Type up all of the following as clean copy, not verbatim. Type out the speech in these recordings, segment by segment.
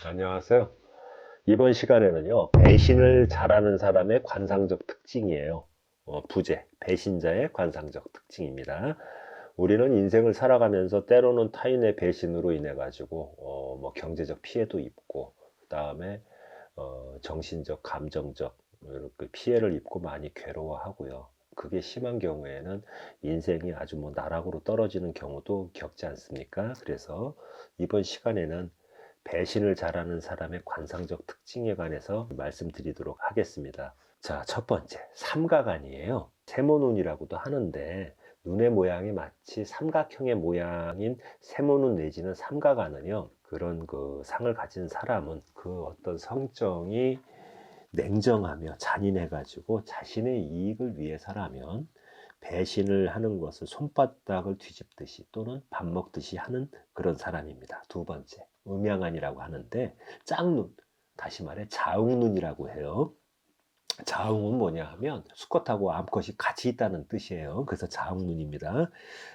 안녕하세요. 이번 시간에는요, 배신을 잘하는 사람의 관상적 특징이에요. 부재, 배신자의 관상적 특징입니다. 우리는 인생을 살아가면서 때로는 타인의 배신으로 인해 가지고 뭐 경제적 피해도 입고, 그 다음에 정신적, 감정적 이렇게 피해를 입고 많이 괴로워하고요. 그게 심한 경우에는 인생이 아주 뭐 나락으로 떨어지는 경우도 겪지 않습니까? 그래서 이번 시간에는 배신을 잘하는 사람의 관상적 특징에 관해서 말씀드리도록 하겠습니다. 자, 첫 번째, 삼가간이에요. 세모눈이라고도 하는데, 눈의 모양이 마치 삼각형의 모양인 세모눈 내지는 삼가간은요, 그런 그 상을 가진 사람은 그 어떤 성정이 냉정하며 잔인해가지고 자신의 이익을 위해서라면 배신을 하는 것을 손바닥을 뒤집듯이 또는 밥 먹듯이 하는 그런 사람입니다. 두 번째, 음양안이라고 하는데 짝눈, 다시 말해 자웅눈이라고 해요. 자웅은 뭐냐 하면 수컷하고 암컷이 같이 있다는 뜻이에요. 그래서 자웅눈입니다.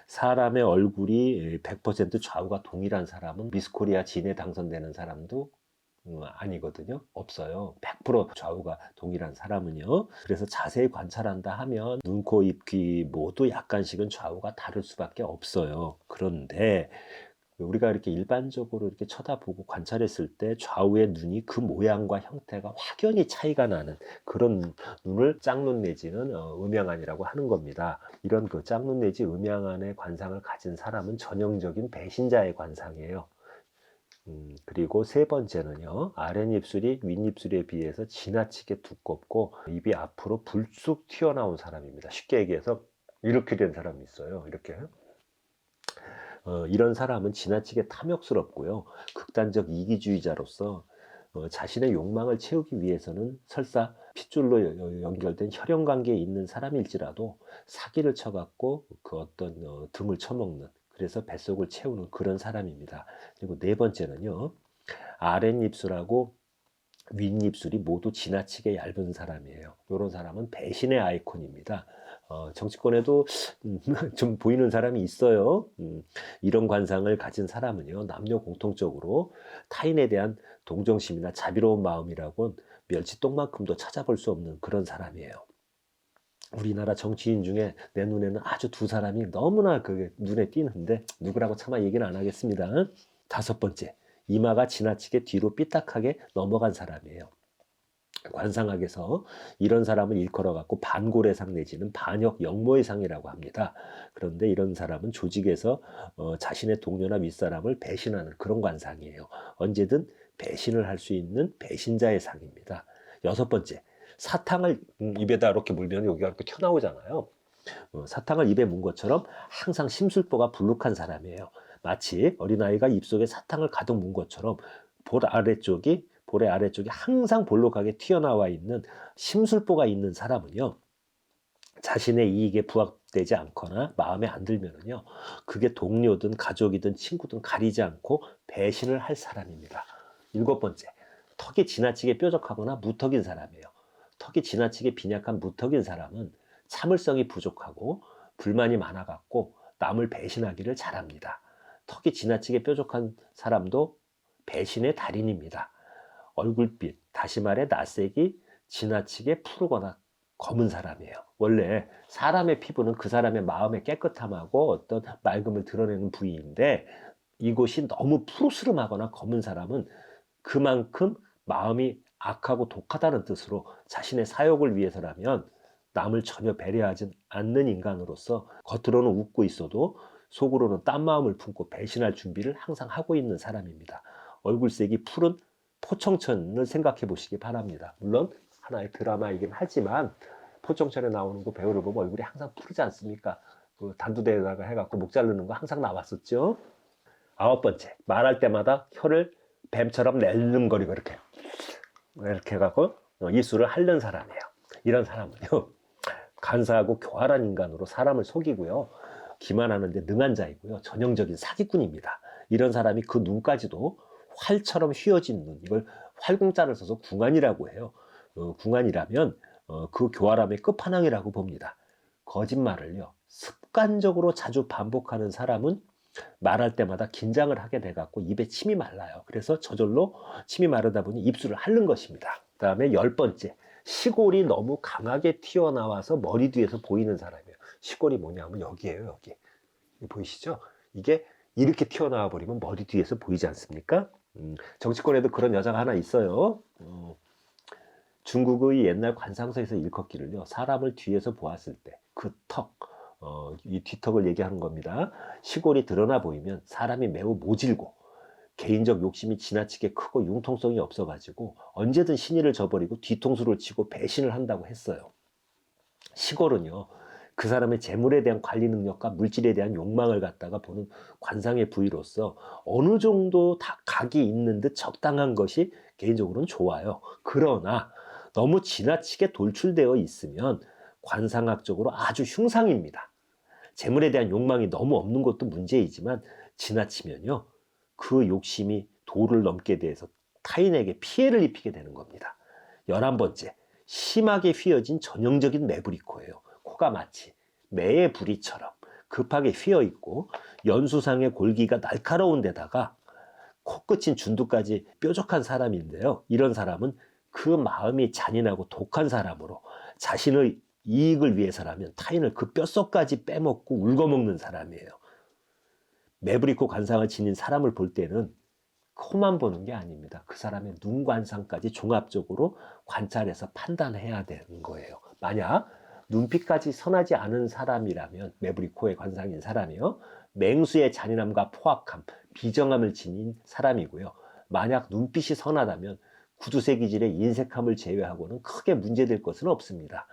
사람의 얼굴이 100% 좌우가 동일한 사람은 미스코리아 진에 당선되는 사람도 아니거든요. 없어요. 100% 좌우가 동일한 사람은요. 그래서 자세히 관찰한다 하면 눈, 코, 입, 귀 모두 약간씩은 좌우가 다를 수밖에 없어요. 그런데 우리가 이렇게 일반적으로 이렇게 쳐다보고 관찰했을 때 좌우의 눈이 그 모양과 형태가 확연히 차이가 나는 그런 눈을 짝눈 내지는 음양안이라고 하는 겁니다. 이런 그 짝눈 내지 음양안의 관상을 가진 사람은 전형적인 배신자의 관상이에요. 그리고 세 번째는요, 아랫입술이 윗입술에 비해서 지나치게 두껍고 입이 앞으로 불쑥 튀어나온 사람입니다. 쉽게 얘기해서 이렇게 된 사람이 있어요. 이렇게. 이런 사람은 지나치게 탐욕스럽고요, 극단적 이기주의자로서 자신의 욕망을 채우기 위해서는 설사 핏줄로 연결된 혈연관계에 있는 사람일지라도 사기를 쳐갖고 그 어떤 등을 쳐먹는, 그래서 뱃속을 채우는 그런 사람입니다. 그리고 네 번째는요, 아랫입술하고 윗입술이 모두 지나치게 얇은 사람이에요. 이런 사람은 배신의 아이콘입니다. 정치권에도 좀 보이는 사람이 있어요. 이런 관상을 가진 사람은요, 남녀 공통적으로 타인에 대한 동정심이나 자비로운 마음이라곤 멸치똥만큼도 찾아볼 수 없는 그런 사람이에요. 우리나라 정치인 중에 내 눈에는 아주 두 사람이 너무나 그 눈에 띄는데 누구라고 차마 얘기는 안 하겠습니다. 다섯 번째, 이마가 지나치게 뒤로 삐딱하게 넘어간 사람이에요. 관상학에서 이런 사람을 일컬어 갖고 반고래상 내지는 반역 역모의상이라고 합니다. 그런데 이런 사람은 조직에서 자신의 동료나 윗사람을 배신하는 그런 관상이에요. 언제든 배신을 할 수 있는 배신자의 상입니다. 여섯 번째, 사탕을 입에다 이렇게 물면 여기가 이렇게 튀어나오잖아요. 사탕을 입에 문 것처럼 항상 심술보가 불룩한 사람이에요. 마치 어린아이가 입속에 사탕을 가득 문 것처럼 볼의 아래쪽이 항상 볼록하게 튀어나와 있는 심술보가 있는 사람은요, 자신의 이익에 부합되지 않거나 마음에 안 들면은요, 그게 동료든 가족이든 친구든 가리지 않고 배신을 할 사람입니다. 일곱 번째, 턱이 지나치게 뾰족하거나 무턱인 사람이에요. 턱이 지나치게 빈약한 무턱인 사람은 참을성이 부족하고 불만이 많아갖고 남을 배신하기를 잘합니다. 턱이 지나치게 뾰족한 사람도 배신의 달인입니다. 얼굴빛, 다시 말해 낯색이 지나치게 푸르거나 검은 사람이에요. 원래 사람의 피부는 그 사람의 마음의 깨끗함하고 어떤 맑음을 드러내는 부위인데, 이곳이 너무 푸르스름하거나 검은 사람은 그만큼 마음이 악하고 독하다는 뜻으로 자신의 사욕을 위해서라면 남을 전혀 배려하지 않는 인간으로서 겉으로는 웃고 있어도 속으로는 딴 마음을 품고 배신할 준비를 항상 하고 있는 사람입니다. 얼굴색이 푸른 포청천을 생각해 보시기 바랍니다. 물론 하나의 드라마이긴 하지만 포청천에 나오는 그 배우를 보면 얼굴이 항상 푸르지 않습니까? 그 단두대에다가 해갖고 목 자르는 거 항상 나왔었죠. 아홉 번째, 말할 때마다 혀를 뱀처럼 낼름거리고 이렇게 해갖고 입술을 핥는 사람이에요. 이런 사람은요, 간사하고 교활한 인간으로 사람을 속이고요, 기만하는데 능한 자이고요, 전형적인 사기꾼입니다. 이런 사람이 그 눈까지도 활처럼 휘어진 눈, 이걸 활궁자를 써서 궁안이라고 해요. 궁안이라면 그 교활함의 끝판왕이라고 봅니다. 거짓말을요, 습관적으로 자주 반복하는 사람은 말할 때마다 긴장을 하게 돼갖고 입에 침이 말라요. 그래서 저절로 침이 마르다 보니 입술을 핥는 것입니다. 그 다음에 10번째, 시골이 너무 강하게 튀어나와서 머리 뒤에서 보이는 사람이에요. 시골이 뭐냐면 여기에요, 여기. 보이시죠? 이게 이렇게 튀어나와 버리면 머리 뒤에서 보이지 않습니까? 정치권에도 그런 여자가 하나 있어요. 중국의 옛날 관상서에서 일컫기를요, 사람을 뒤에서 보았을 때 그 턱, 이 뒤턱을 얘기하는 겁니다. 시골이 드러나 보이면 사람이 매우 모질고 개인적 욕심이 지나치게 크고 융통성이 없어가지고 언제든 신의를 저버리고 뒤통수를 치고 배신을 한다고 했어요. 시골은요, 그 사람의 재물에 대한 관리 능력과 물질에 대한 욕망을 갖다가 보는 관상의 부위로서 어느 정도 다 각이 있는 듯 적당한 것이 개인적으로는 좋아요. 그러나 너무 지나치게 돌출되어 있으면 관상학적으로 아주 흉상입니다. 재물에 대한 욕망이 너무 없는 것도 문제이지만 지나치면요, 그 욕심이 도를 넘게 돼서 타인에게 피해를 입히게 되는 겁니다. 11번째, 심하게 휘어진 전형적인 매부리코예요. 코가 마치 매의 부리처럼 급하게 휘어 있고 연수상의 골기가 날카로운 데다가 코끝인 준두까지 뾰족한 사람인데요. 이런 사람은 그 마음이 잔인하고 독한 사람으로 자신의 이익을 위해서라면 타인을 그 뼛속까지 빼먹고 울거먹는 사람이에요. 매부리코 관상을 지닌 사람을 볼 때는 코만 보는 게 아닙니다. 그 사람의 눈 관상까지 종합적으로 관찰해서 판단해야 되는 거예요. 만약 눈빛까지 선하지 않은 사람이라면, 매부리코의 관상인 사람이요, 맹수의 잔인함과 포악함, 비정함을 지닌 사람이고요. 만약 눈빛이 선하다면 구두쇠 기질의 인색함을 제외하고는 크게 문제될 것은 없습니다.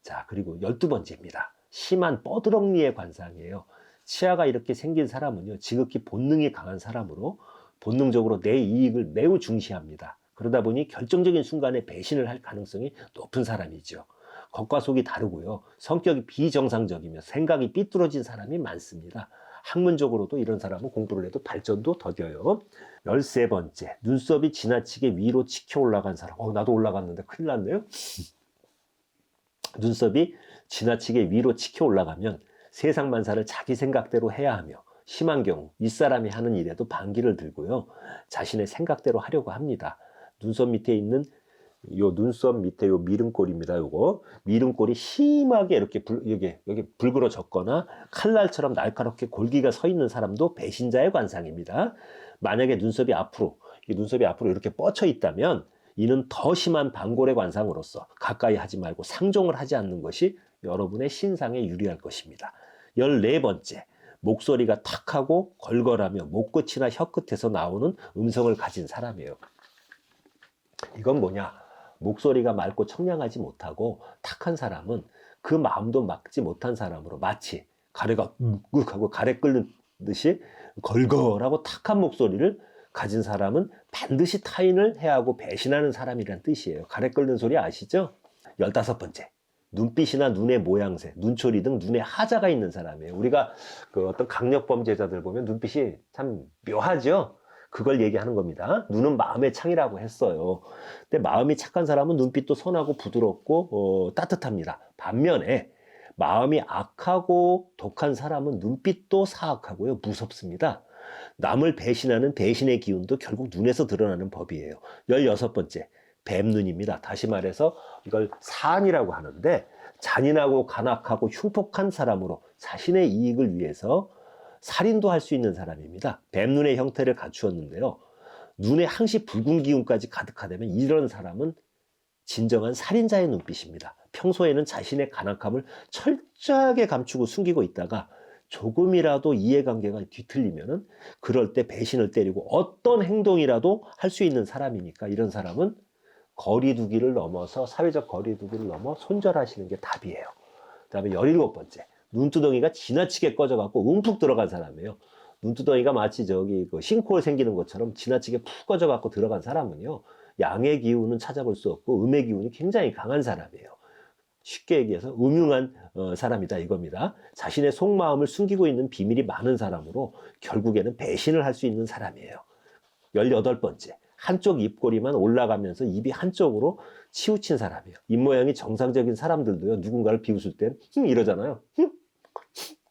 자, 그리고 12번째입니다. 심한 뻐드렁니의 관상이에요. 치아가 이렇게 생긴 사람은요, 지극히 본능이 강한 사람으로 본능적으로 내 이익을 매우 중시합니다. 그러다 보니 결정적인 순간에 배신을 할 가능성이 높은 사람이죠. 겉과 속이 다르고요, 성격이 비정상적이며 생각이 삐뚤어진 사람이 많습니다. 학문적으로도 이런 사람은 공부를 해도 발전도 더뎌요. 13번째, 눈썹이 지나치게 위로 치켜 올라간 사람. 나도 올라갔는데 큰일 났네요. 눈썹이 지나치게 위로 치켜 올라가면 세상 만사를 자기 생각대로 해야 하며, 심한 경우 윗사람이 하는 일에도 반기를 들고요, 자신의 생각대로 하려고 합니다. 눈썹 밑에 있는 요 눈썹 밑에 요 미름골입니다. 요거 미름골이 심하게 이렇게 여기 불그러졌거나 칼날처럼 날카롭게 골기가 서 있는 사람도 배신자의 관상입니다. 만약에 눈썹이 앞으로 이렇게 뻗쳐 있다면 이는 더 심한 반골의 관상으로서 가까이 하지 말고 상종을 하지 않는 것이 여러분의 신상에 유리할 것입니다. 14번째, 목소리가 탁하고 걸걸하며 목끝이나 혀끝에서 나오는 음성을 가진 사람이에요. 이건 뭐냐? 목소리가 맑고 청량하지 못하고 탁한 사람은 그 마음도 막지 못한 사람으로, 마치 가래가 하고 가래 끓는 듯이 걸걸하고 탁한 목소리를 가진 사람은 반드시 타인을 해하고 배신하는 사람이란 뜻이에요. 가래 끓는 소리 아시죠? 15번째, 눈빛이나 눈의 모양새, 눈초리 등 눈에 하자가 있는 사람이에요. 우리가 그 어떤 강력범죄자들 보면 눈빛이 참 묘하죠? 그걸 얘기하는 겁니다. 눈은 마음의 창이라고 했어요. 근데 마음이 착한 사람은 눈빛도 선하고 부드럽고 따뜻합니다. 반면에 마음이 악하고 독한 사람은 눈빛도 사악하고요, 무섭습니다. 남을 배신하는 배신의 기운도 결국 눈에서 드러나는 법이에요. 16번째, 뱀눈입니다. 다시 말해서 이걸 사안이라고 하는데, 잔인하고 간악하고 흉폭한 사람으로 자신의 이익을 위해서 살인도 할 수 있는 사람입니다. 뱀눈의 형태를 갖추었는데요, 눈에 항시 붉은 기운까지 가득하다면 이런 사람은 진정한 살인자의 눈빛입니다. 평소에는 자신의 간악함을 철저하게 감추고 숨기고 있다가 조금이라도 이해관계가 뒤틀리면은 그럴 때 배신을 때리고 어떤 행동이라도 할 수 있는 사람이니까, 이런 사람은 거리두기를 넘어서, 사회적 거리두기를 넘어 손절하시는 게 답이에요. 그 다음에 17번째, 눈두덩이가 지나치게 꺼져갖고 움푹 들어간 사람이에요. 눈두덩이가 마치 그 싱크홀 생기는 것처럼 지나치게 푹 꺼져갖고 들어간 사람은요, 양의 기운은 찾아볼 수 없고 음의 기운이 굉장히 강한 사람이에요. 쉽게 얘기해서 음흉한 사람이다 이겁니다. 자신의 속마음을 숨기고 있는 비밀이 많은 사람으로 결국에는 배신을 할 수 있는 사람이에요. 18번째, 한쪽 입꼬리만 올라가면서 입이 한쪽으로 치우친 사람이에요. 입모양이 정상적인 사람들도요, 누군가를 비웃을 땐 이러잖아요.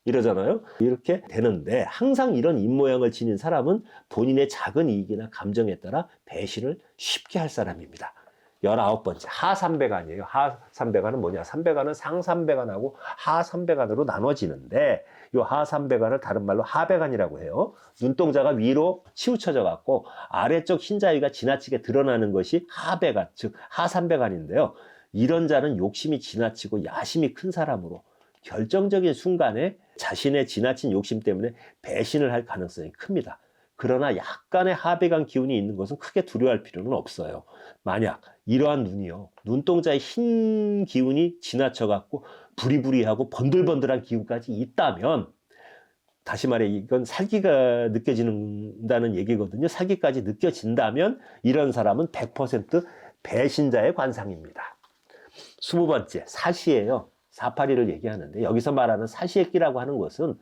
이러잖아요. 이렇게 되는데 항상 이런 입모양을 지닌 사람은 본인의 작은 이익이나 감정에 따라 배신을 쉽게 할 사람입니다. 19번째, 하삼배간이에요. 하삼배간은 뭐냐? 삼배간은 상삼배간하고 하삼배간으로 나눠지는데 이 하삼배간을 다른 말로 하배간이라고 해요. 눈동자가 위로 치우쳐져 갖고 아래쪽 흰자위가 지나치게 드러나는 것이 하배간, 즉 하삼배간인데요. 이런 자는 욕심이 지나치고 야심이 큰 사람으로 결정적인 순간에 자신의 지나친 욕심 때문에 배신을 할 가능성이 큽니다. 그러나 약간의 하배간 기운이 있는 것은 크게 두려워할 필요는 없어요. 만약 이러한 눈이요, 눈동자의 흰 기운이 지나쳐 갖고 부리부리하고 번들번들한 기운까지 있다면, 다시 말해 이건 사기가 느껴진다는 얘기거든요. 사기까지 느껴진다면 이런 사람은 100% 배신자의 관상입니다. 20번째, 사시예요. 사파리를 얘기하는데 여기서 말하는 사시의 끼라고 하는 것은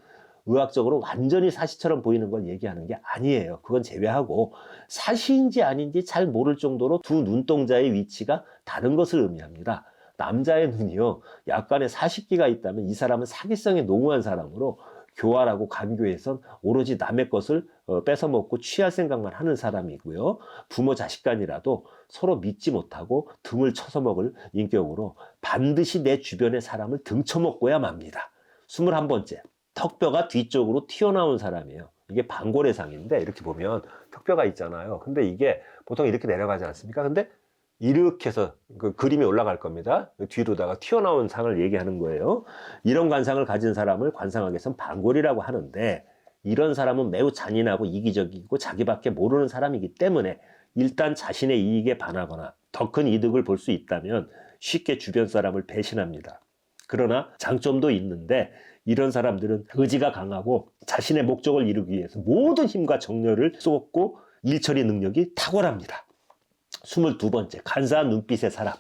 의학적으로 완전히 사시처럼 보이는 걸 얘기하는 게 아니에요. 그건 제외하고 사시인지 아닌지 잘 모를 정도로 두 눈동자의 위치가 다른 것을 의미합니다. 남자의 눈이요, 약간의 사시기가 있다면 이 사람은 사기성에 농후한 사람으로 교활하고 간교해선 오로지 남의 것을 뺏어먹고 취할 생각만 하는 사람이고요. 부모 자식 간이라도 서로 믿지 못하고 등을 쳐서 먹을 인격으로 반드시 내 주변의 사람을 등쳐먹고야 맙니다. 21번째, 턱뼈가 뒤쪽으로 튀어나온 사람이에요. 이게 반고래상인데 이렇게 보면 턱뼈가 있잖아요. 근데 이게 보통 이렇게 내려가지 않습니까? 근데 이렇게 해서 그 그림이 올라갈 겁니다. 뒤로다가 튀어나온 상을 얘기하는 거예요. 이런 관상을 가진 사람을 관상학에서는 반골이라고 하는데, 이런 사람은 매우 잔인하고 이기적이고 자기밖에 모르는 사람이기 때문에 일단 자신의 이익에 반하거나 더 큰 이득을 볼 수 있다면 쉽게 주변 사람을 배신합니다. 그러나 장점도 있는데 이런 사람들은 의지가 강하고 자신의 목적을 이루기 위해서 모든 힘과 정열을 쏟고 일처리 능력이 탁월합니다. 22번째, 간사한 눈빛의 사람.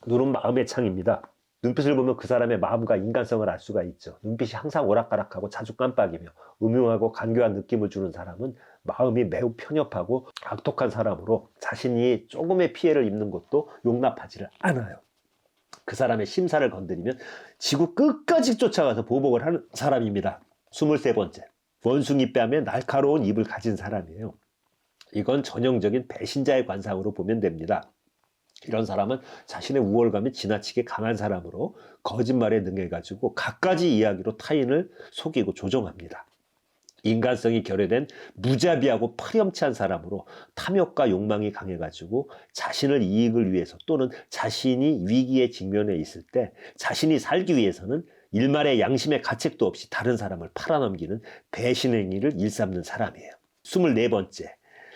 눈은 마음의 창입니다. 눈빛을 보면 그 사람의 마음과 인간성을 알 수가 있죠. 눈빛이 항상 오락가락하고 자주 깜빡이며 음흉하고 간교한 느낌을 주는 사람은 마음이 매우 편협하고 악독한 사람으로 자신이 조금의 피해를 입는 것도 용납하지를 않아요. 그 사람의 심사를 건드리면 지구 끝까지 쫓아가서 보복을 하는 사람입니다. 23번째, 원숭이 뺨에 날카로운 입을 가진 사람이에요. 이건 전형적인 배신자의 관상으로 보면 됩니다. 이런 사람은 자신의 우월감이 지나치게 강한 사람으로 거짓말에 능해가지고 갖가지 이야기로 타인을 속이고 조종합니다. 인간성이 결여된 무자비하고 파렴치한 사람으로 탐욕과 욕망이 강해가지고 자신을 이익을 위해서 또는 자신이 위기에 직면해 있을 때 자신이 살기 위해서는 일말의 양심의 가책도 없이 다른 사람을 팔아넘기는 배신 행위를 일삼는 사람이에요. 24번째,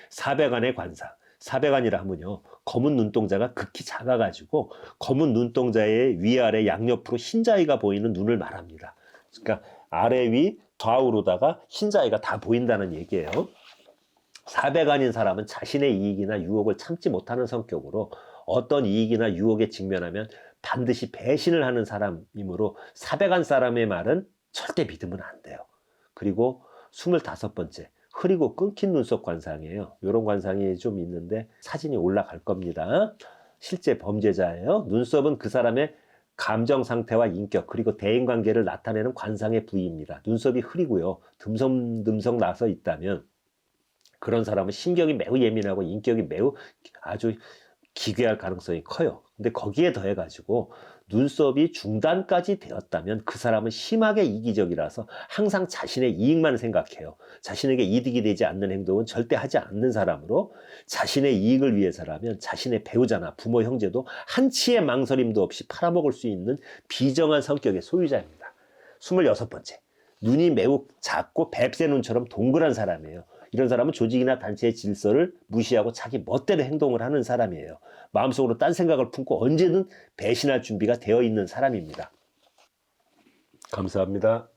사백안의 관상. 사백안이라 하면요, 검은 눈동자가 극히 작아가지고 검은 눈동자의 위아래 양옆으로 흰자위가 보이는 눈을 말합니다. 그러니까 아래 위 좌우로다가 흰자위가 다 보인다는 얘기예요. 사백안인 사람은 자신의 이익이나 유혹을 참지 못하는 성격으로 어떤 이익이나 유혹에 직면하면 반드시 배신을 하는 사람이므로 사백안 사람의 말은 절대 믿으면 안 돼요. 그리고 25번째, 흐리고 끊긴 눈썹 관상이에요. 이런 관상이 좀 있는데 사진이 올라갈 겁니다. 실제 범죄자예요. 눈썹은 그 사람의 감정 상태와 인격 그리고 대인관계를 나타내는 관상의 부위입니다. 눈썹이 흐리고요, 듬성듬성 나서 있다면 그런 사람은 신경이 매우 예민하고 인격이 매우 아주 기괴할 가능성이 커요. 근데 거기에 더해가지고 눈썹이 중단까지 되었다면 그 사람은 심하게 이기적이라서 항상 자신의 이익만 생각해요. 자신에게 이득이 되지 않는 행동은 절대 하지 않는 사람으로 자신의 이익을 위해서라면 자신의 배우자나 부모 형제도 한치의 망설임도 없이 팔아먹을 수 있는 비정한 성격의 소유자입니다. 26번째, 눈이 매우 작고 뱁새 눈처럼 동그란 사람이에요. 이런 사람은 조직이나 단체의 질서를 무시하고 자기 멋대로 행동을 하는 사람이에요. 마음속으로 딴 생각을 품고 언제든 배신할 준비가 되어 있는 사람입니다. 감사합니다.